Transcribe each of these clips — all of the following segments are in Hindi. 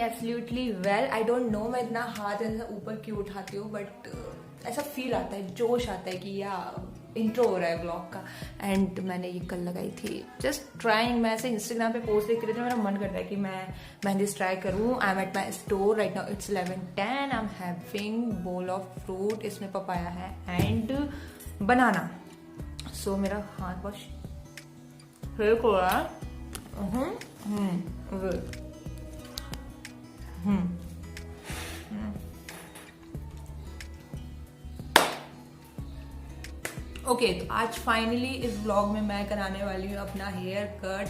Absolutely well. I don't know मैं इतना हाथ ऐसा ऊपर क्यों उठाती हूँ, बट ऐसा फील आता है, जोश आता है कि या इंट्रो हो रहा है ब्लॉग का। एंड मैंने ये कल लगाई थी, जस्ट ट्राइंग। मैं ऐसे इंस्टाग्राम पे पोस्ट देख रही थी, मेरा मन कर रहा है कि मैं मेहंदी ट्राई करूँ। I am at my store right now, it's 11:10। I am having bowl of fruit, इसमें पपाया है एंड बनाना। सो मेरा हाथ वॉश हो रहा है। ओके, तो आज फाइनली इस व्लॉग में मैं कराने वाली हूँ अपना हेयर कट।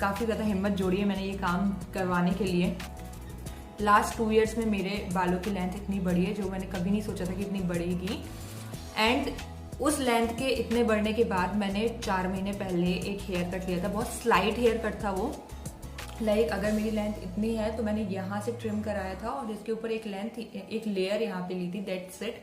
काफ़ी ज़्यादा हिम्मत जोड़ी है मैंने ये काम करवाने के लिए। लास्ट 2 इयर्स में मेरे बालों की लेंथ इतनी बढ़ी है जो मैंने कभी नहीं सोचा था कि इतनी बढ़ेगी। एंड उस लेंथ के इतने बढ़ने के बाद मैंने 4 महीने पहले एक हेयर कट लिया था। बहुत स्लाइट हेयर कट था वो। लाइक अगर मेरी लेंथ इतनी है तो मैंने यहाँ से ट्रिम कराया था और इसके ऊपर एक लेयर यहाँ पे ली थी, दैट्स इट।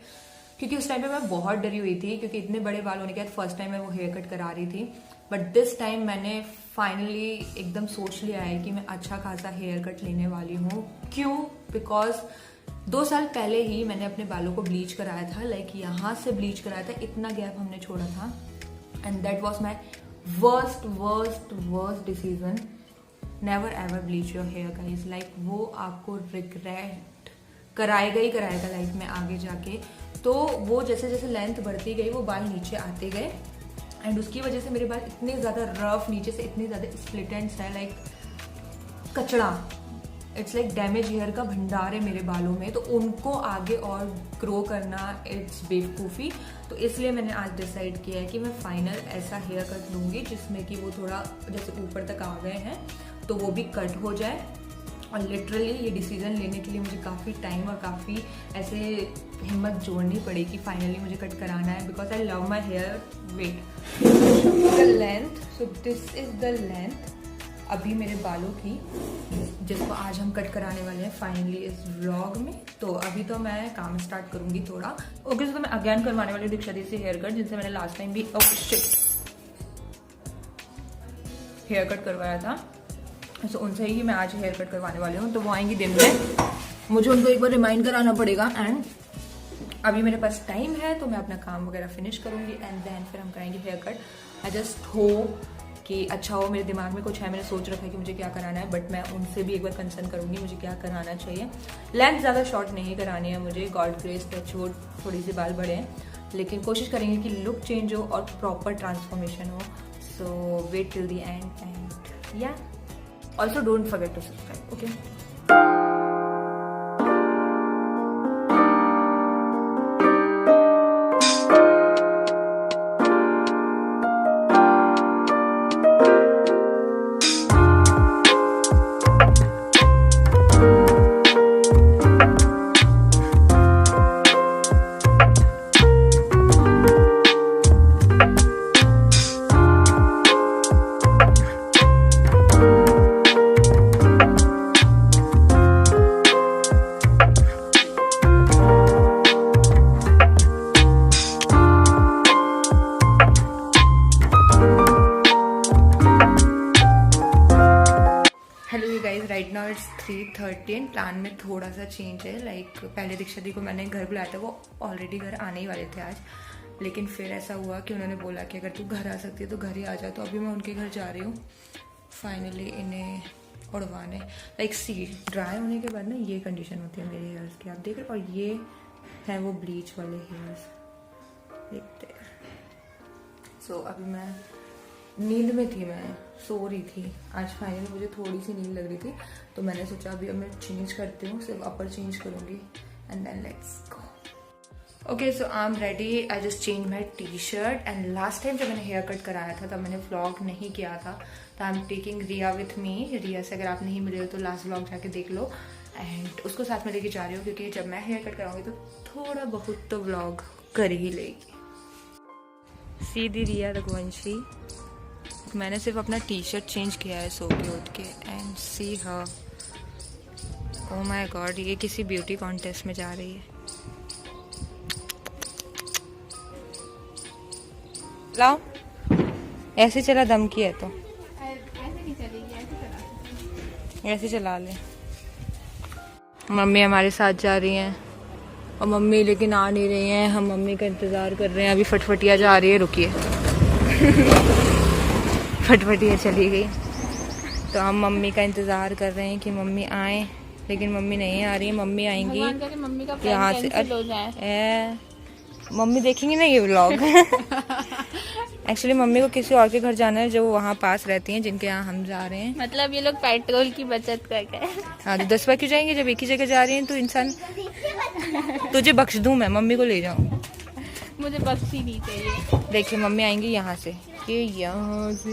क्योंकि उस टाइम पे मैं बहुत डरी हुई थी, क्योंकि इतने बड़े बाल होने के बाद फर्स्ट टाइम मैं वो हेयर कट करा रही थी। बट दिस टाइम मैंने फाइनली एकदम सोच लिया है कि मैं अच्छा खासा हेयर कट लेने वाली हूँ। क्यों? बिकॉज 2 साल पहले ही मैंने अपने बालों को ब्लीच कराया था। लाइक यहाँ से ब्लीच कराया था, इतना गैप हमने छोड़ा था। And that was my worst decision. Never ever bleach your hair guys. Like वो आपको रिग्रेट कराएगा ही कराएगा लाइफ में आगे जाके। तो वो जैसे जैसे लेंथ बढ़ती गई वो बाल नीचे आते गए एंड उसकी वजह से मेरे बाल इतने ज़्यादा रफ, नीचे से इतने ज़्यादा स्प्लिट एंड्स है, लाइक कचड़ा। इट्स लाइक डैमेज हेयर का भंडार है मेरे बालों में। तो उनको आगे और ग्रो करना इट्स बेवकूफ़ी। तो इसलिए मैंने आज डिसाइड किया है कि मैं फाइनल ऐसा हेयर कट लूँगी जिसमें कि वो थोड़ा जैसे ऊपर तक आ गए हैं तो वो भी कट हो जाए। और लिटरली ये डिसीजन लेने के लिए मुझे काफ़ी टाइम और काफ़ी ऐसे हिम्मत जोड़नी पड़ी कि फाइनली मुझे कट कराना है। Because I love my hair. Wait, the length, so this is the length अभी मेरे बालों की, जिसको आज हम कट कराने वाले हैं फाइनली इस व्लॉग में। तो अभी तो मैं काम स्टार्ट करूंगी थोड़ा। ओके, तो मैं अगेन करवाने वाली हूँ दीक्षा दी से हेयर कट, जिनसे मैंने लास्ट टाइम भी हेयर कट करवाया था। तो उनसे ही मैं आज हेयर कट करवाने वाली हूँ। तो वो आएंगी दिन में, मुझे उनको एक बार रिमाइंड कराना पड़ेगा। एंड अभी मेरे पास टाइम है तो मैं अपना काम वगैरह फिनिश करूँगी एंड देन फिर हम कराएंगे hair cut. I just hope कि अच्छा हो। मेरे दिमाग में कुछ है, मैंने सोच रखा है कि मुझे क्या कराना है, बट मैं उनसे भी एक बार कंसर्न करूँगी मुझे क्या कराना चाहिए। लेंथ ज़्यादा शॉर्ट नहीं करानी है मुझे, गॉड ग्रेस टचवुड थोड़ी सी बाल बढ़े हैं, लेकिन कोशिश करेंगे कि लुक चेंज हो और प्रॉपर ट्रांसफॉर्मेशन हो। सो वेट टिल द एंड या also don't forget to subscribe, okay? Right now it's 3:13। Plan में थोड़ा सा चेंज है। लाइक पहले दीक्षा दी को मैंने घर बुलाया था, वो ऑलरेडी घर आने ही वाले थे आज, लेकिन फिर ऐसा हुआ कि उन्होंने बोला कि अगर तू घर आ सकती है तो घर ही आ जा। तो अभी मैं उनके घर जा रही हूँ फाइनली इन्हें उड़वाने। लाइक सी ड्राई होने के बाद ना ये कंडीशन होती है मेरे हेयर्स की, आप देख रहे हो। और ये है वो ब्लीच वाले हेयर्स, देखते हैं। सो अभी मैं नींद में थी, मैं सो रही थी। आज फाइनली मुझे थोड़ी सी नींद लग रही थी तो मैंने सोचा अभी अब मैं चेंज करती हूँ, सिर्फ अपर चेंज करूँगी and then let's go. Okay, so I am ready. I just change my t-shirt. And last time जब मैंने हेयर कट कराया था तब मैंने व्लॉग नहीं किया था, तो I am taking Riya with me. Riya से अगर आप नहीं मिले हो तो लास्ट व्लॉग जाके देख लो। एंड उसको साथ में लेके जा रही हूँ क्योंकि जब मैं हेयर कट कराऊंगी तो थोड़ा बहुत तो व्लॉग कर ही लेगी। सीधी रिया रघुवंशी। मैंने सिर्फ अपना टी-शर्ट चेंज किया है सो के उठ के। And see her oh my God, ये किसी ब्यूटी कॉन्टेस्ट में जा रही है। लाओ, ऐसे चला दम की है तो ऐसे नहीं चलेगी, ऐसे चला। ऐसे चला ले। मम्मी हमारे साथ जा रही हैं और मम्मी लेकिन आ नहीं रही हैं। हम मम्मी का इंतज़ार कर रहे हैं। अभी फटफटिया जा रही है, रुकिए। फटफटिया चली गई तो हम मम्मी का इंतज़ार कर रहे हैं कि मम्मी आए, लेकिन मम्मी नहीं आ रही है। मम्मी आएंगी मम्मी का यहाँ से। हो जाए। मम्मी देखेंगी ना ये व्लॉग। एक्चुअली मम्मी को किसी और के घर जाना है जो वहाँ पास रहती हैं, जिनके यहाँ हम जा रहे हैं। मतलब ये लोग पेट्रोल की बचत कर गए। हाँ तो 10 बार क्यों जाएंगे जब एक ही जगह जा रही हैं? तो इंसान तुझे बख्श दूँ मैं, मम्मी को ले जाऊँ? मुझे बख्शी नहीं चाहिए। देखिए मम्मी आएंगी यहाँ से, ये यहाँ से।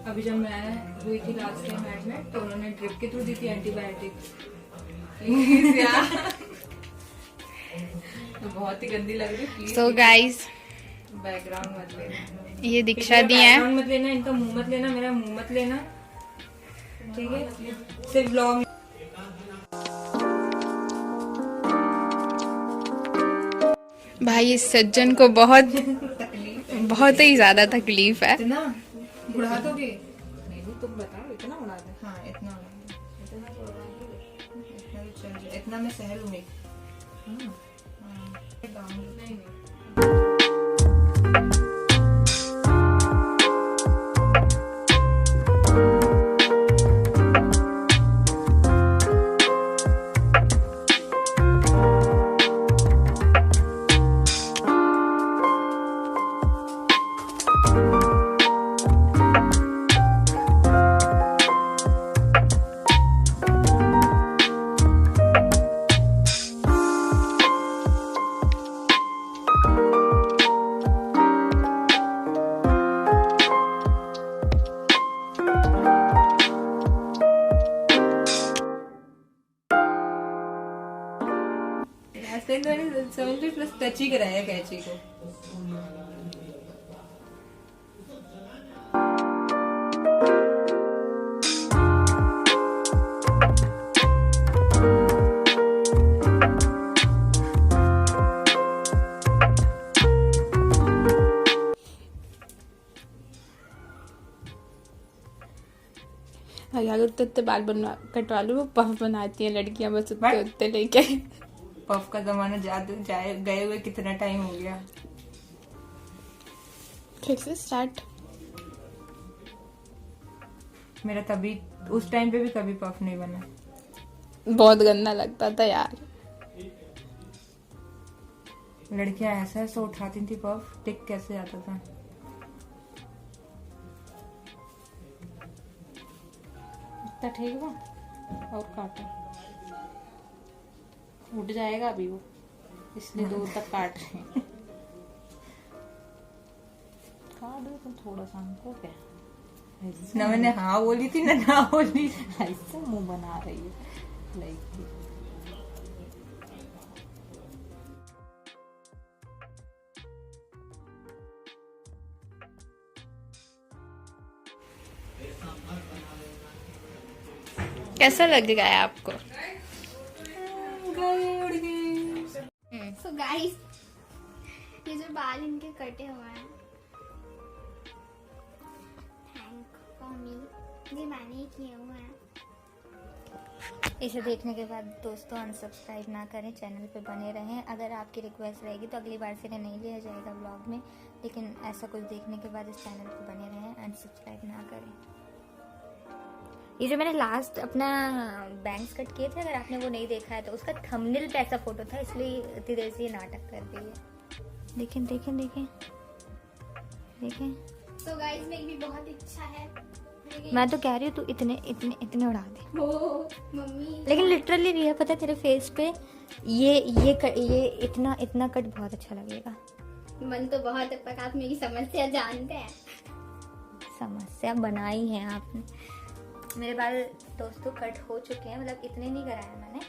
अभी जब मैं हुई थी लास्ट टाइम एडमिट तो उन्होंने ड्रिप के थ्रू दी थी एंटीबायोटिक्स। तो बहुत ही गंदी लग रही है। सो गाइस, बैकग्राउंड मत लेना, ये दीक्षा दी है। मत लेना, इनका मुंह मत लेना, मेरा मुंह मत लेना, ठीक है? सिर्फ व्लॉग। भाई इस सज्जन को बहुत ही ज्यादा तकलीफ है। इतना उड़ा दोगे? नहीं तुम बताओ, इतना उड़ा दे। हाँ इतना उड़ा दे, इतना तो उड़ा दे, इतना तो चल जाए, इतना मैं सहल हूँ। तो मैंने 70+ टच ही कराया कैची को। अगर उतने बाल बनवा कटवा लो, वो पफ बनाती है लड़कियां बस उतने उतने लेके। पफ का जमाना गए हुए कितना टाइम हो गया। फिर से स्टार्ट। मेरा तभी उस टाइम पे भी कभी पफ नहीं बना। बहुत गंदा लगता था यार। लड़कियां ऐसा ऐसा उठाती थी पफ, टिक कैसे आता था। इतना ठीक हुआ और काटा, उठ जाएगा अभी वो, इसलिए दूर तक काट रहे हैं। काट दो तुम थोड़ा सा, हमको क्या ना। मैंने हाँ बोली थी ना बोली। ऐसे मुंह बना रही है लाइक। कैसा लग रहा है आपको? So guys, ये जो बाल इनके कटे हुए हैं, थैंक फॉर मी, ये मैंने ही किए हुए हैं। इसे देखने के बाद दोस्तों अनसब्सक्राइब ना करें, चैनल पे बने रहें। अगर आपकी रिक्वेस्ट रहेगी तो अगली बार से इन्हें नहीं लिया जाएगा व्लॉग में, लेकिन ऐसा कुछ देखने के बाद इस चैनल पे बने रहें, अनसब्सक्राइब ना करें। ये जो मैंने लास्ट अपना बैंग्स कट किए थे, अगर आपने वो नहीं देखा है तो उसका थंबनेल पे ऐसा फोटो था, इसलिए इतनी देर से ये नाटक कर रही है। देखें देखें देखें देखें। तो गाइस मेरी भी बहुत इच्छा है, मैं तो कह रही हूँ तू इतने इतने इतने उड़ा दे। मम्मी लेकिन लिटरली रिया, पता है तेरे फेस पे ये इतना इतना कट बहुत अच्छा लगेगा। मन तो बहुत है, पर आप मेरी समस्या जानते हैं। समस्या बनाई है आपने। मेरे बाल दोस्तों कट हो चुके हैं, मतलब इतने नहीं कराया मैंने,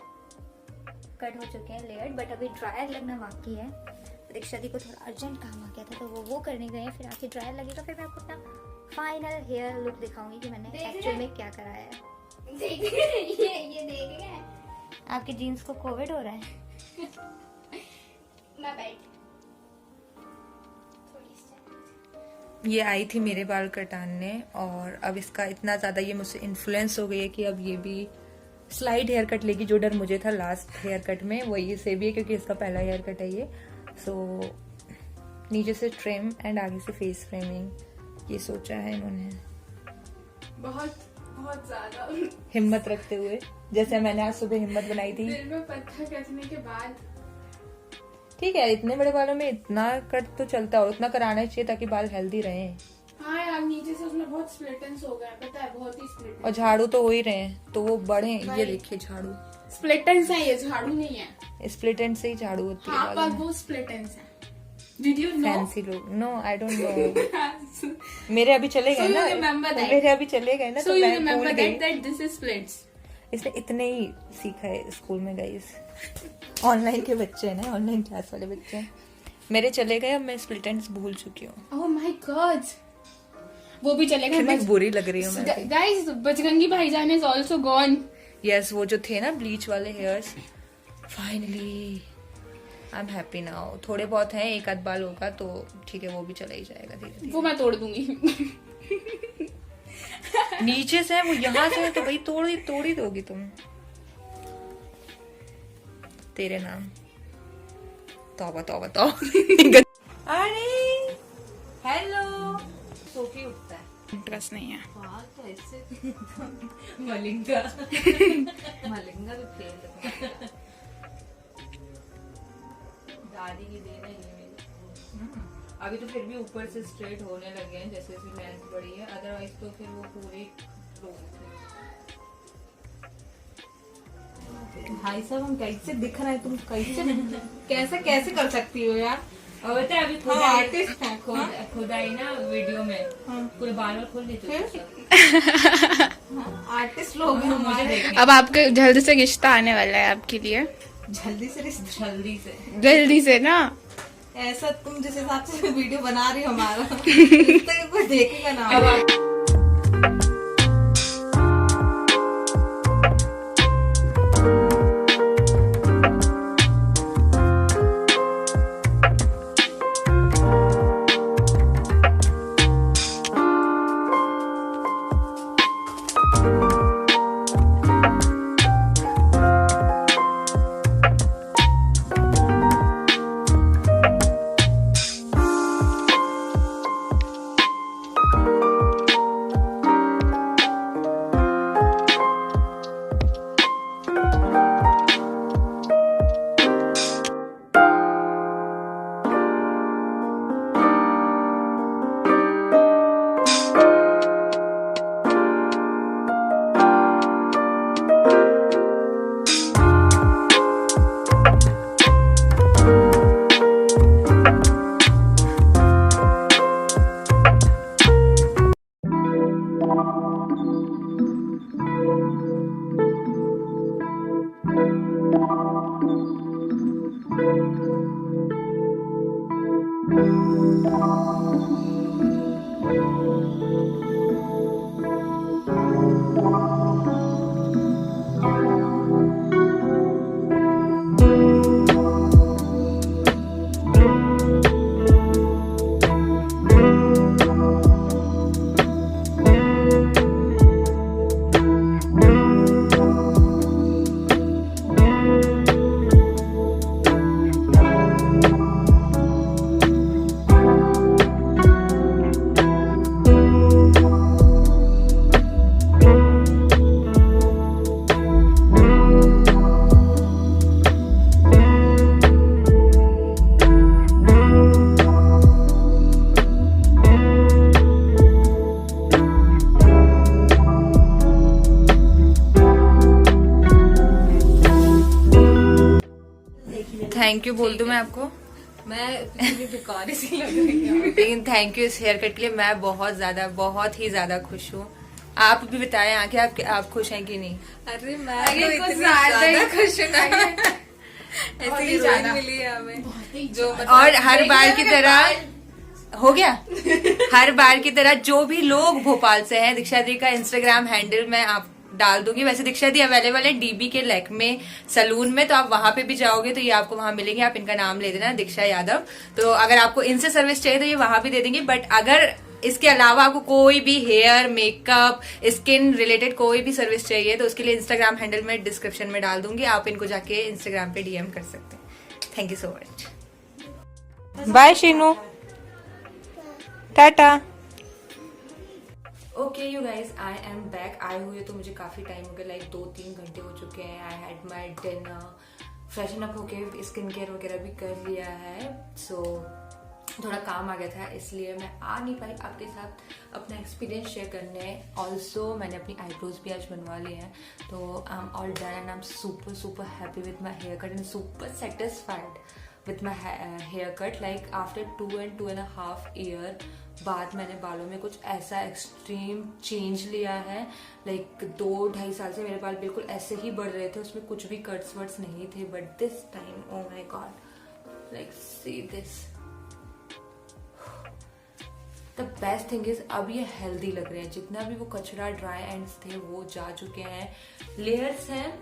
कट हो चुके हैं लेयर्ड, बट अभी ड्रायर लगना बाकी है। दीक्षा दी को थोड़ा अर्जेंट काम आ गया था तो वो करने गए हैं, फिर आके ड्रायर लगेगा, फिर मैं आपको अपना फाइनल हेयर लुक दिखाऊंगी कि मैंने एक्चुअल में क्या कराया है। ये देख रहे हैं आपके जीन्स को कोविड हो रहा है। मैं बैठ ये आई थी मेरे बाल कटाने और अब इसका इतना ज़्यादा ये मुझसे इन्फ्लुएंस हो गई है कि अब ये भी स्लाइड हेयर कट लेगी। जो डर मुझे था लास्ट हेयर कट में वही से भी है क्योंकि इसका पहला हेयर कट है ये। सो नीचे से ट्रिम एंड आगे से फेस फ्रेमिंग ये सोचा है इन्होंने बहुत बहुत ज्यादा हिम्मत रखते हुए, जैसे मैंने आज सुबह हिम्मत बनाई थी। दिल में पत्थर कसने के बाद ठीक है, इतने बड़े बालों में इतना कट तो चलता है और उतना कराना चाहिए ताकि बाल हेल्दी रहें। हाँ यार, नीचे से उसमें बहुत स्प्लिटेंस हो गया, पता है, बहुत ही स्प्लिटेंस। और झाड़ू तो हो ही रहे हैं तो वो बढ़े। ये देखिए झाड़ू स्प्लिटेंस है, ये झाड़ू नहीं है। स्प्लिट एंड से ही झाड़ू होती है हाँ, बालों पर में। वो स्प्लिटेंस है। Did you know? फैंसी लोग, नो आई डोंट नो। मेरे अभी चले गए So you ना, remember that? मेरे अभी चले गए ना So तो you मैं भूल remember गई। that this is splits. इसने इतने ही सीखा है स्कूल में गाइस। ऑनलाइन के बच्चे हैं ना, ऑनलाइन क्लास वाले बच्चे हैं। मेरे चले गए, अब मैं स्प्लिट एंड्स भूल चुकी हूँ। Oh my God. वो भी चले कितनी गए। बुरी लग रही हूँ मैं। Guys, बजरंगी भाईजान is also gone. यस, वो जो थे ना ब्लीच वाले hairs, finally I am happy now. थोड़े बहुत हैं, एक आध बाल होगा तो ठीक है, वो भी चला ही जाएगा धीरे धीरे। वो मैं तोड़ दूंगी। नीचे से है वो, यहाँ से है तो भाई तोड़ ही दोगी तुम। तेरे नाम तौबा तौबा तौबा। अरे हेलो, सोफी उठता है। इंटरेस्ट नहीं है। हाँ तो ऐसे मलिंगा मलिंगा भी फेल। दादी की देन है ये मेरी। अभी तो फिर भी ऊपर से स्ट्रेट होने लगे हैं जैसे जैसे लेंथ बढ़ी है, अदरवाइज तो फिर वो पूरे भाई साहब हम कैसे दिख रहे हैं, तुम कैसे कैसे कर सकती हो यार। और बता अभी खुद आर्टिस्ट है, खुद आई ना वीडियो में पूरे बाल खोल लेते आर्टिस्ट लोग हैं मुझे देखने। अब आपके जल्दी से रिश्ता आने वाला है आपके लिए। जल्दी से ना, ऐसा तुम जिस हिसाब से वीडियो बना रही हो हमारा तो कोई देखेगा ना। थैंक यू बोल दूं मैं आपको। मैं भी बेकार सी लग रही हूँ। लेकिन थैंक यू इस हेयर कट के लिए, मैं बहुत ही ज्यादा खुश हूँ। आप भी बताएं आके आप खुश हैं कि नहीं। अरे मैं अरे तो कुछ इतनी ज्यादा ही ज्यादा खुश है। ऐसी ही हीरोइन ज्यादा। मिली है हमें जो और हर बार की तरह हो गया। हर बार की तरह जो भी लोग भोपाल से हैं, दीक्षा दी का इंस्टाग्राम हैंडल मैं डाल दूंगी। वैसे दीक्षा दी अवेलेबल है डीबी के लैक्मे सलून में, तो आप वहां पे भी जाओगे तो ये आपको वहां मिलेंगे। आप इनका नाम ले देना, दीक्षा यादव। तो अगर आपको इनसे सर्विस चाहिए तो ये वहां भी दे देंगे। बट अगर इसके अलावा आपको कोई भी हेयर, मेकअप, स्किन रिलेटेड कोई भी सर्विस चाहिए तो उसके लिए इंस्टाग्राम हैंडल में डिस्क्रिप्शन में डाल दूंगी, आप इनको जाके इंस्टाग्राम पे डीएम कर सकते हैं। Thank you so much. Bye Sheenu, tata. Okay you guys, I am back. आए हुए तो मुझे काफी टाइम हो गया, लाइक 2-3 घंटे हो चुके हैं। I had my dinner, freshen up होके स्किन केयर वगैरह भी कर लिया है। सो थोड़ा काम आ गया था इसलिए मैं आ नहीं पाई आपके साथ अपना एक्सपीरियंस शेयर करने। ऑल्सो मैंने अपनी आईब्रोज भी आज बनवा लिए हैं, तो I am all done and I am super super happy with my hair cut and super satisfied with my hair cut. Like after 2.5 year बाद मैंने बालों में कुछ ऐसा एक्सट्रीम चेंज लिया है। लाइक 2-2.5 साल से मेरे बाल बिल्कुल ऐसे ही बढ़ रहे थे, उसमें कुछ भी कट्स वर्ट्स नहीं थे। But this time oh my god, like see this, the best thing is अब ये हेल्दी लग रहे हैं। जितना भी वो कचरा ड्राई एंड्स थे वो जा चुके हैं। लेयर्स हैं,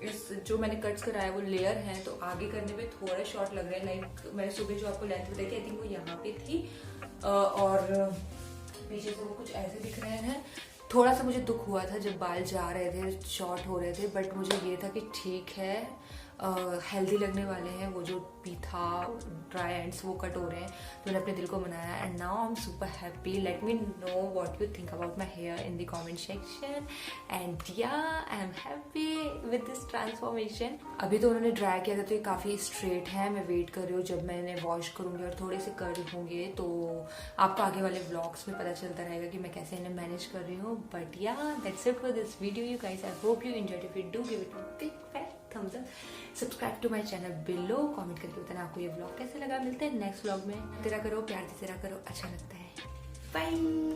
इस जो मैंने कट्स कराया वो लेयर हैं, तो आगे करने पे थोड़ा शॉर्ट लग रहा है। लाइक मैंने सुबह जो आपको लेंथ बताई थी, आई थिंक वो यहाँ पे थी, और पीछे से वो कुछ ऐसे दिख रहे हैं। थोड़ा सा मुझे दुख हुआ था जब बाल जा रहे थे, शॉर्ट हो रहे थे, बट मुझे ये था कि ठीक है, हेल्दी लगने वाले हैं। वो जो भी था ड्राई एंड्स वो कट हो रहे हैं, तो मैंने अपने दिल को मनाया and now I am super happy. Let me know what you think about my hair in the comment section and yeah I am happy with this transformation. अभी तो उन्होंने ड्राई किया था तो ये काफ़ी स्ट्रेट है। मैं वेट कर रही हूँ जब मैं इन्हें वॉश करूँगी और थोड़े से कर्ल होंगे तो आपको आगे वाले व्लॉग्स में पता चलता रहेगा कि मैं कैसे इन्हें मैनेज कर रही हूँ। But yeah that's it for this video you guys, I hope you enjoyed. If you do give it a big fat thumbs up, subscribe to my channel below, comment करके बताना आपको ये व्लॉग कैसे लगा। मिलते हैं नेक्स्ट व्लॉग में। तेरा करो, प्यार से तेरा करो, अच्छा लगता है। बाय।